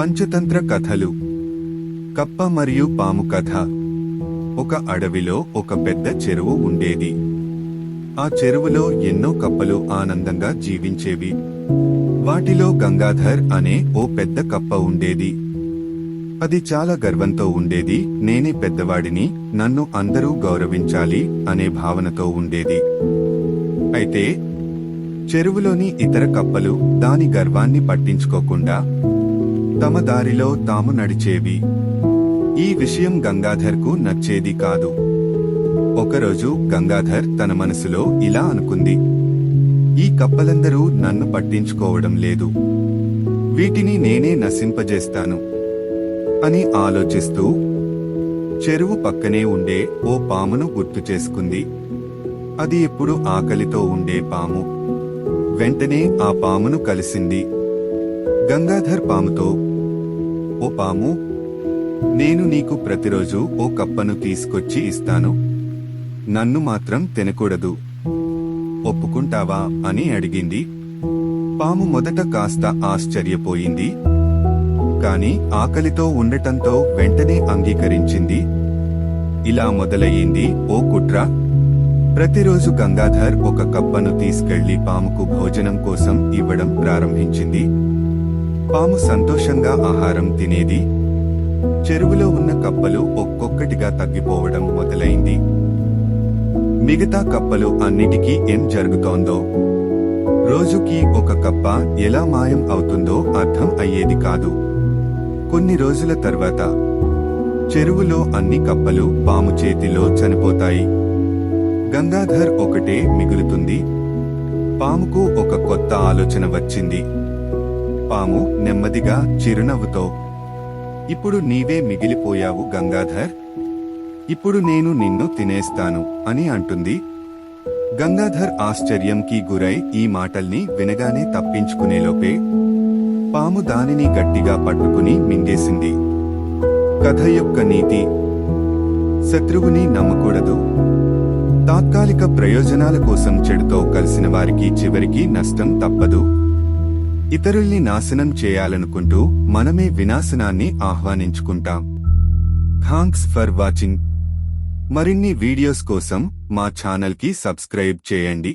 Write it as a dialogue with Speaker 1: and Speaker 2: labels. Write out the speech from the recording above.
Speaker 1: పంచతంత్ర కథలు. కప్ప మరియు పాము కథ. ఒక అడవిలో ఒక పెద్ద చెరువు ఉండేది. ఆ చెరువులో ఎన్నో కప్పలు ఆనందంగా జీవించేవి. వాటిలో గంగాధర్ అనే ఓ పెద్ద కప్ప ఉండేది. అది చాలా గర్వంతో ఉండేది. నేనే పెద్దవాడిని, నన్ను అందరూ గౌరవించాలి అనే భావనతో ఉండేది. అయితే చెరువులోని ఇతర కప్పలు దాని గర్వాన్ని పట్టించుకోకుండా తమ దారిలో తాము నడిచేవి. ఈ విషయం గంగాధర్కు నచ్చేది కాదు. ఒకరోజు గంగాధర్ తన మనసులో ఇలా అనుకుంది, ఈ కప్పలందరూ నన్ను పట్టించుకోవడం లేదు, వీటిని నేనే నశింపజేస్తాను అని ఆలోచిస్తూ చెరువు పక్కనే ఉండే ఓ పామును గుర్తు చేసుకుంది. అది ఎప్పుడు ఆకలితో ఉండే పాము. వెంటనే ఆ పామును కలిసింది. గంగాధర్ పాముతో, ఓ పాము, నేను నీకు ప్రతిరోజు ఓ కప్పను తీసుకొచ్చి ఇస్తాను, నన్ను మాత్రం తినకూడదు, ఒప్పుకుంటావా అని అడిగింది. పాము మొదట కాస్త ఆశ్చర్యపోయింది, కాని ఆకలితో ఉండటంతో వెంటనే అంగీకరించింది. ఇలా మొదలయ్యింది ఓ కుట్ర. ప్రతిరోజు గంగాధర్ ఒక కప్పను తీసుకెళ్లి పాముకు భోజనం కోసం ఇవ్వడం ప్రారంభించింది. పాము సంతోషంగా ఆహారం తినేది. చెరువులో ఉన్న కప్పలు ఒక్కొక్కటిగా తగ్గిపోవడం మొదలైంది. మిగతా కప్పలు అన్నిటికీ ఏం జరుగుతోందో, రోజుకి ఒక కప్ప ఎలా మాయం అవుతుందో అర్థం అయ్యేది కాదు. కొన్ని రోజుల తర్వాత చెరువులో అన్ని కప్పలు పాము చేతిలో చనిపోతాయి. గంగాధర్ ఒకటే మిగులుతుంది. పాముకు ఒక కొత్త ఆలోచన వచ్చింది. పాము నెమ్మదిగా చిరునవ్వుతో, ఇప్పుడు నీవే మిగిలిపోయావు గంగాధర్, ఇప్పుడు నేను నిన్ను తినేస్తాను అని అంటుంది. గంగాధర్ ఆశ్చర్యంకి గురై ఈ మాటల్ని వినగానే తప్పించుకునేలోపే పాము దానిని గట్టిగా పట్టుకుని మింగేసింది. కథ యొక్క నీతి: శత్రువుని నమ్మకూడదు. తాత్కాలిక ప్రయోజనాల కోసం చెడుతో కలిసిన వారికి చివరికి నష్టం తప్పదు. ఇతరుల్ని నాశనం చేయాలనుకుంటూ మనమే వినాశనాన్ని ఆహ్వానించుకుంటాం. Thanks for watching. మరిన్ని వీడియోస్ కోసం మా ఛానల్ కి సబ్స్క్రైబ్ చేయండి.